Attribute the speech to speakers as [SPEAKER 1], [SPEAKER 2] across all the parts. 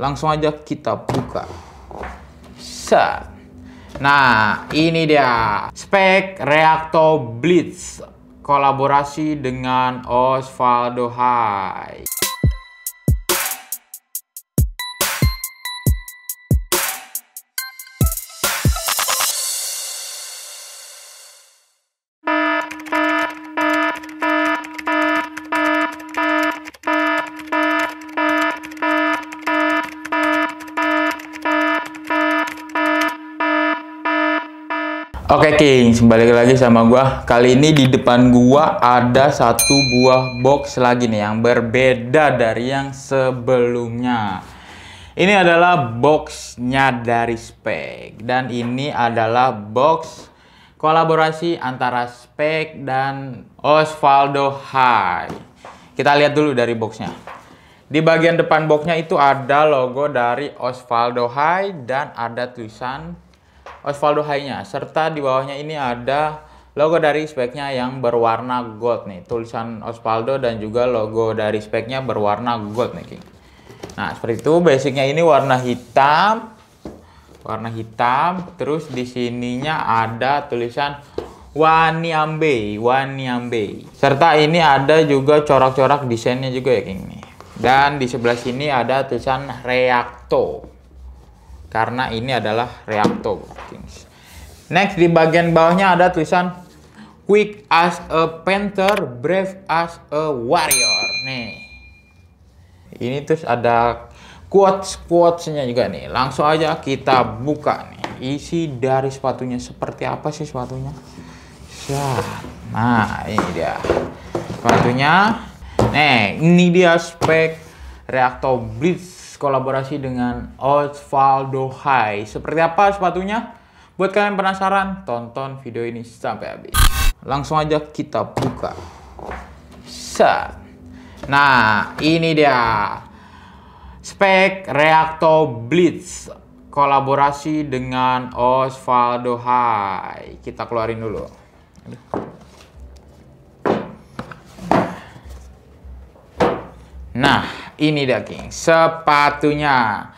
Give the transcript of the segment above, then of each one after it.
[SPEAKER 1] Langsung aja kita buka. Set. Nah, ini dia spek Reacto Blitz kolaborasi dengan Osvaldo Hai. Oke Kings, balik lagi sama gua. Kali ini di depan gua ada satu buah box lagi nih yang berbeda dari yang sebelumnya. Ini adalah boxnya dari Spek, dan ini adalah box kolaborasi antara Spek dan Osvaldo Hai. Kita lihat dulu dari boxnya. Di bagian depan boxnya itu ada logo dari Osvaldo Hai dan ada tulisan Osvaldo Hai-nya, serta di bawahnya ini ada logo dari speknya yang berwarna gold nih, tulisan Osvaldo dan juga logo dari speknya berwarna gold nih King. Nah seperti itu, basicnya ini warna hitam, terus di sininya ada tulisan Wani Ambe, serta ini ada juga corak-corak desainnya juga ya King nih. Dan di sebelah sini ada tulisan Reacto, karena ini adalah Reacto. Next, di bagian bawahnya ada tulisan Quick as a Panther, Brave as a Warrior. Nih, ini terus ada quotes-nya juga nih. Langsung aja kita buka nih. Isi dari sepatunya seperti apa sih sepatunya? Nah, ini dia sepatunya. Nih, ini dia spek Reacto Blitz kolaborasi dengan Osvaldo Hai. Seperti apa sepatunya? Buat kalian penasaran, tonton video ini sampai habis. Langsung aja kita buka. Set. Nah, ini dia spek Reacto Blitz kolaborasi dengan Osvaldo Hai. Kita keluarin dulu. Nah, ini dia King, sepatunya.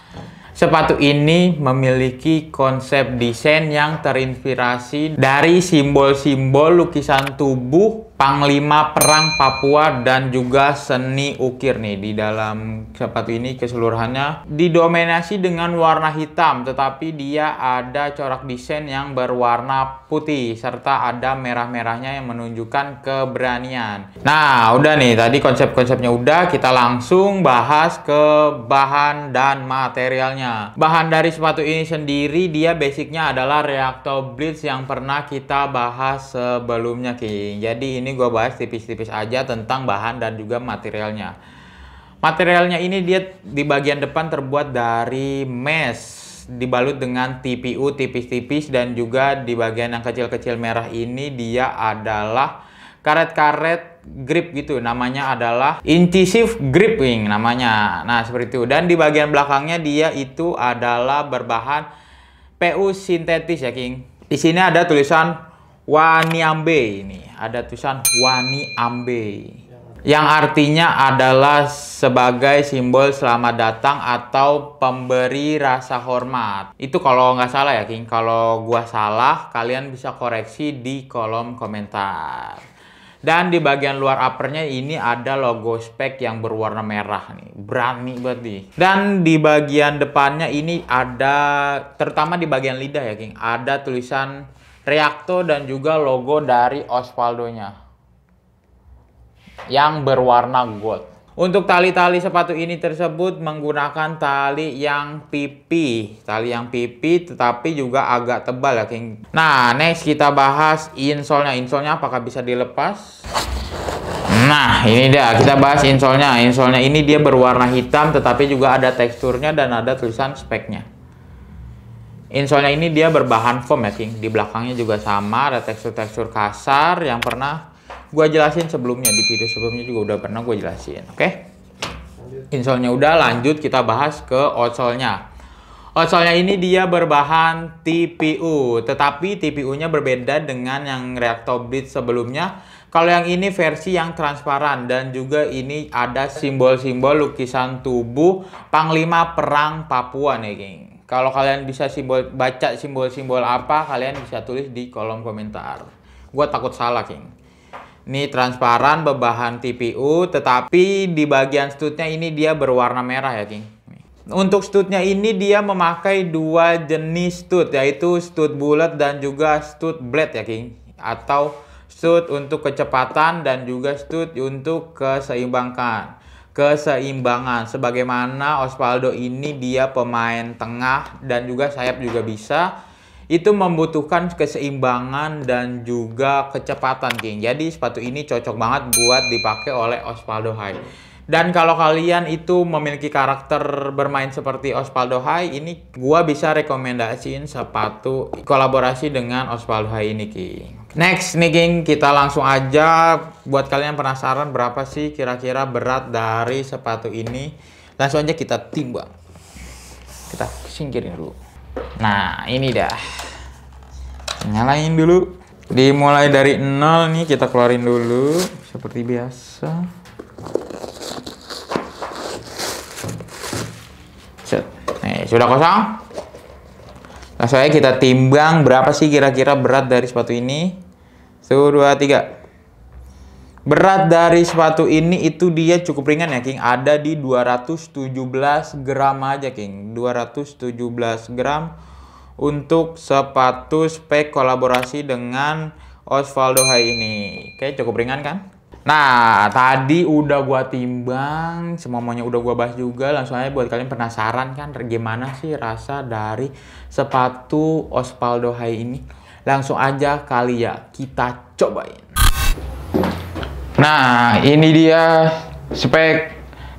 [SPEAKER 1] Sepatu ini memiliki konsep desain yang terinspirasi dari simbol-simbol lukisan tubuh Panglima Perang Papua dan juga seni ukir nih. Di dalam sepatu ini keseluruhannya didominasi dengan warna hitam, tetapi dia ada corak desain yang berwarna putih serta ada merah-merahnya yang menunjukkan keberanian. Nah, udah nih, tadi konsep-konsepnya udah, kita langsung bahas ke bahan dan materialnya. Bahan dari sepatu ini sendiri dia basicnya adalah Reacto Blitz yang pernah kita bahas sebelumnya King. Jadi ini gue bahas tipis-tipis aja tentang bahan dan juga materialnya. Materialnya ini dia di bagian depan terbuat dari mesh, dibalut dengan TPU tipis-tipis, dan juga di bagian yang kecil-kecil merah ini dia adalah karet-karet grip gitu, namanya adalah incisive gripping namanya. Nah seperti itu. Dan di bagian belakangnya dia itu adalah berbahan PU sintetis ya King. Di sini ada tulisan Wani Ambe, ini ada tulisan Wani Ambe, yang artinya adalah sebagai simbol selamat datang atau pemberi rasa hormat. Itu kalau nggak salah ya King. Kalau gua salah, kalian bisa koreksi di kolom komentar. Dan di bagian luar uppernya ini ada logo spek yang berwarna merah nih, berani banget nih. Dan di bagian depannya ini ada, terutama di bagian lidah ya King, ada tulisan Reacto dan juga logo dari Osvaldo-nya yang berwarna gold. Untuk tali-tali sepatu ini tersebut menggunakan tali yang pipi, tetapi juga agak tebal ya King. Nah, next kita bahas insole-nya. Insole-nya apakah bisa dilepas? Nah, ini dia, kita bahas insole-nya. Insole-nya ini dia berwarna hitam tetapi juga ada teksturnya dan ada tulisan speknya. Insole-nya ini dia berbahan foam ya King. Di belakangnya juga sama, ada tekstur-tekstur kasar yang pernah gue jelasin sebelumnya. Di video sebelumnya juga udah pernah gue jelasin. Oke? Insole-nya udah, lanjut kita bahas ke outsole-nya. Outsole-nya ini dia berbahan TPU, tetapi TPU-nya berbeda dengan yang Reacto Blitz sebelumnya. Kalau yang ini versi yang transparan dan juga ini ada simbol-simbol lukisan tubuh Panglima Perang Papua nih, geng. Kalau kalian bisa baca simbol-simbol apa, kalian bisa tulis di kolom komentar. Gua takut salah, geng. Ini transparan berbahan TPU, tetapi di bagian studnya ini dia berwarna merah ya, geng. Untuk studnya ini dia memakai dua jenis stud, yaitu stud bulat dan juga stud blade ya, geng. Atau stud untuk kecepatan dan juga stud untuk keseimbangan. Sebagaimana Osvaldo ini dia pemain tengah dan juga sayap juga bisa. Itu membutuhkan keseimbangan dan juga kecepatan, geng. Jadi sepatu ini cocok banget buat dipakai oleh Osvaldo Hai. Dan kalau kalian itu memiliki karakter bermain seperti Osvaldo Hai, ini gua bisa rekomendasiin sepatu kolaborasi dengan Osvaldo Hai ini, geng. Next nih, geng, kita langsung aja. Buat kalian penasaran berapa sih kira-kira berat dari sepatu ini, langsung aja kita timbang. Kita singkirin dulu. Nah, ini dah. Nyalain dulu. Dimulai dari 0 nih, kita keluarin dulu seperti biasa. Set. Nih, sudah kosong. Langsung aja kita timbang berapa sih kira-kira berat dari sepatu ini. 1, 2, 3. Berat dari sepatu ini itu dia cukup ringan ya, King. Ada di 217 gram aja, King. 217 gram untuk sepatu spek kolaborasi dengan Osvaldo Hai ini. Oke, cukup ringan kan? Nah, tadi udah gua timbang, semuanya udah gua bahas juga. Langsung aja buat kalian penasaran kan gimana sih rasa dari sepatu Osvaldo Hai ini. Langsung aja kali ya kita cobain. Nah, ini dia spek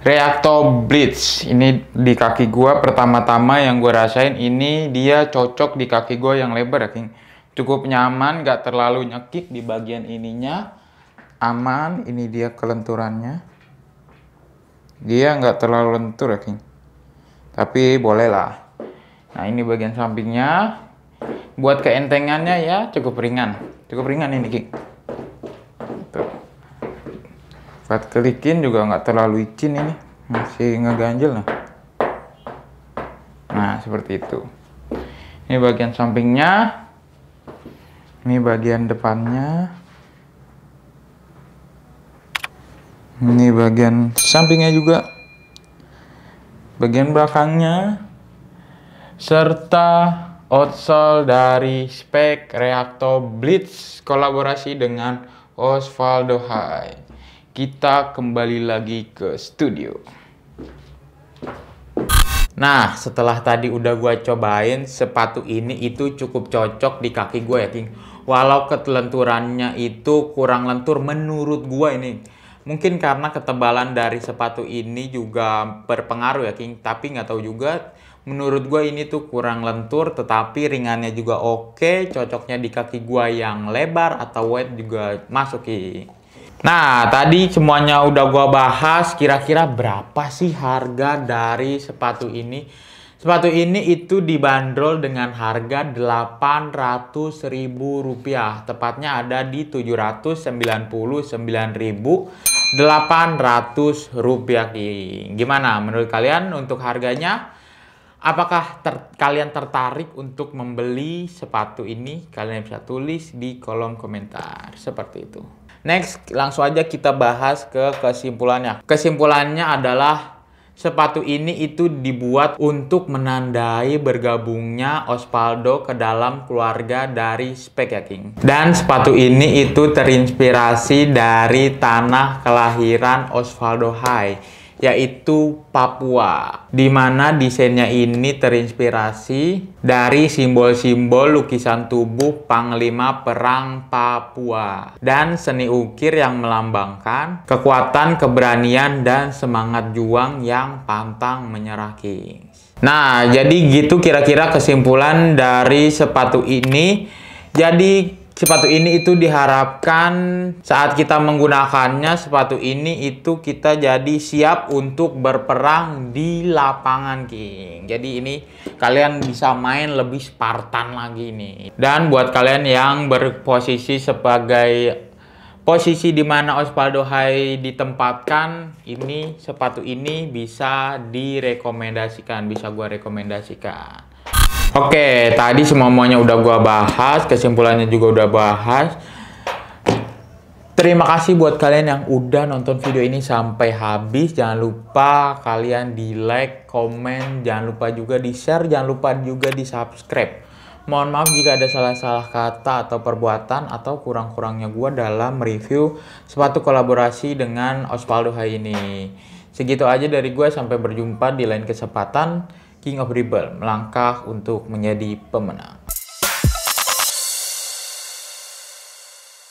[SPEAKER 1] Reacto Blitz. Ini di kaki gua pertama-tama yang gua rasain, ini dia cocok di kaki gua yang lebar ya, King. Cukup nyaman, gak terlalu nyekik di bagian ininya. Aman, ini dia kelenturannya. Dia nggak terlalu lentur ya, King. Tapi boleh lah. Nah, ini bagian sampingnya. Buat keentengannya ya cukup ringan. Cukup ringan ini, King. Tuh. Buat kelikin juga nggak terlalu licin ini. Masih ngeganjel nah. Nah, seperti itu. Ini bagian sampingnya. Ini bagian depannya. Ini bagian sampingnya juga, bagian belakangnya, serta outsole dari spek Reacto Blitz kolaborasi dengan Osvaldo Hai. Kita kembali lagi ke studio. Nah, setelah tadi udah gua cobain, sepatu ini itu cukup cocok di kaki gue ya, King. Walau kelenturannya itu kurang lentur menurut gua ini. Mungkin karena ketebalan dari sepatu ini juga berpengaruh ya, King. Tapi nggak tahu juga. Menurut gue ini tuh kurang lentur, tetapi ringannya juga oke. Cocoknya di kaki gue yang lebar atau wide juga masuk, King. Nah, tadi semuanya udah gue bahas. Kira-kira berapa sih harga dari sepatu ini? Sepatu ini itu dibanderol dengan harga Rp800.000. Tepatnya ada di Rp799.800. Gimana menurut kalian untuk harganya? Apakah kalian tertarik untuk membeli sepatu ini? Kalian bisa tulis di kolom komentar seperti itu. Next, langsung aja kita bahas ke kesimpulannya. Kesimpulannya adalah sepatu ini itu dibuat untuk menandai bergabungnya Osvaldo ke dalam keluarga dari spek ya, King. Dan sepatu ini itu terinspirasi dari tanah kelahiran Osvaldo Hai, yaitu Papua, di mana desainnya ini terinspirasi dari simbol-simbol lukisan tubuh Panglima Perang Papua dan seni ukir yang melambangkan kekuatan, keberanian, dan semangat juang yang pantang menyerah, King. Nah, jadi gitu kira-kira kesimpulan dari sepatu ini. Jadi sepatu ini itu diharapkan saat kita menggunakannya, sepatu ini itu kita jadi siap untuk berperang di lapangan, King. Jadi ini kalian bisa main lebih Spartan lagi nih. Dan buat kalian yang berposisi sebagai posisi di mana Osvaldo Hai ditempatkan, ini sepatu ini bisa direkomendasikan, bisa gua rekomendasikan. Oke, tadi semuanya udah gua bahas, kesimpulannya juga udah bahas. Terima kasih buat kalian yang udah nonton video ini sampai habis. Jangan lupa kalian di like, komen, jangan lupa juga di share, jangan lupa juga di subscribe. Mohon maaf jika ada salah-salah kata atau perbuatan atau kurang-kurangnya gue dalam review sepatu kolaborasi dengan Osvaldo Hai ini. Segitu aja dari gue, sampai berjumpa di lain kesempatan. King of Rebel melangkah untuk menjadi pemenang.